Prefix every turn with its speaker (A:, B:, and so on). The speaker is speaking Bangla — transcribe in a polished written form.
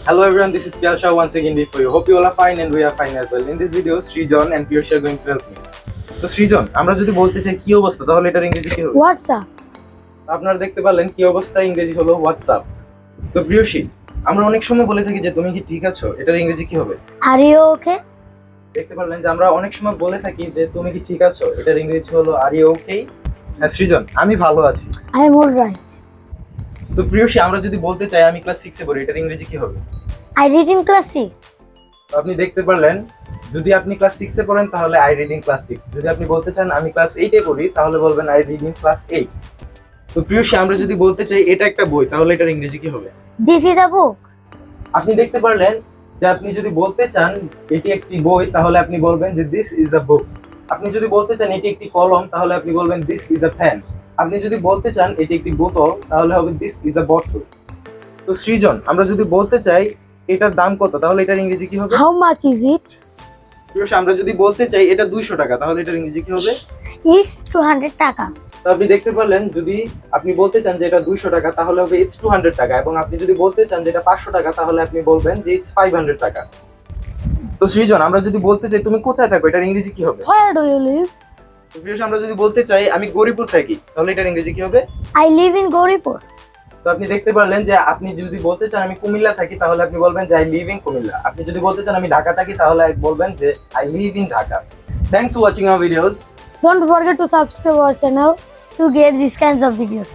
A: Hello everyone, this is Piyal Shah once again for you. Hope you all are fine and we are fine as well. In this video, Srijan and Piyush are going to help me. তো সৃজন, আমরা যদি বলতে চাই কি অবস্থা তাহলে এটার ইংরেজি কি হবে?
B: হোয়াটসঅ্যাপ।
A: আপনারা দেখতে পারলেন কি অবস্থা ইংরেজি হলো হোয়াটসঅ্যাপ। তো প্রিয়সী, আমরা অনেক সময় বলে থাকি যে তুমি কি ঠিক আছো, এটার ইংরেজি কি হবে?
B: Are you okay?
A: দেখতে পারলেন যে আমরা অনেক সময় বলে থাকি যে তুমি কি ঠিক আছো, এটার ইংরেজি হলো আর ইউ ওকে? হ্যাঁ সৃজন, আমি ভালো আছি।
B: I am alright.
A: তো প্রিয়সী, আমরা যদি বলতে চাই আমি ক্লাস 6 এ পড়ি, এটার ইংরেজি কি হবে?
B: I read in class 6।
A: তো আপনি দেখতে পারলেন যদি আপনি ক্লাস 6 এ পড়েন তাহলে আই রিডিং ক্লাস 6। যদি আপনি বলতে চান আমি ক্লাস 8 এ পড়ি তাহলে বলবেন আই রিডিং ক্লাস 8। তো প্রিয়সী, আমরা যদি বলতে চাই এটা একটা বই তাহলে এটার ইংরেজি কি হবে?
B: দিস ইজ আ বুক।
A: আপনি দেখতে পারলেন যে আপনি যদি বলতে চান এটি একটি বই তাহলে আপনি বলবেন যে দিস ইজ আ বুক। আপনি যদি বলতে চান এটি একটি কলম তাহলে আপনি বলবেন দিস ইজ আ ফ্যান। আপনি যদি বলতে চান এটি একটি বোতল তাহলে হবে দিস ইজ আ বটল। তো সৃজন, আমরা যদি বলতে চাই এটার দাম কত তাহলে এটার ইংরেজি কি হবে?
B: How much is it?
A: প্রিয়সী, আমরা যদি বলতে চাই এটা 200 টাকা তাহলে এটার ইংরেজি কি হবে?
B: ইটস 200 টাকা।
A: তো আপনি দেখতে পারলেন যদি আপনি বলতে চান যে এটা 200 টাকা তাহলে হবে ইটস 200 টাকা, এবং আপনি যদি বলতে চান যে এটা 500 টাকা তাহলে আপনি বলবেন যে ইটস 500 টাকা। তো সৃজন, আমরা যদি বলতে চাই তুমি কোথায় থাকো এটার ইংরেজি কি হবে?
B: Where do you live?
A: তো প্রিয়সী, আমরা যদি বলতে চাই আমি গৌরীপুর থাকি তাহলে এটার ইংরেজি কি হবে?
B: I live in Gauripur.
A: তো আপনি দেখতে পারলেন যে আপনি যদি বলতে চান আমি কুমিল্লা থাকি তাহলে আপনি বলবেন যে আই লিভ ইন কুমিল্লা। আপনি যদি বলতে চান আমি ঢাকা থাকি তাহলে বলবেন যে I live in Dhaka. Thanks for watching hour videos.
B: Don't forget to subscribe our channel to get these kinds of videos.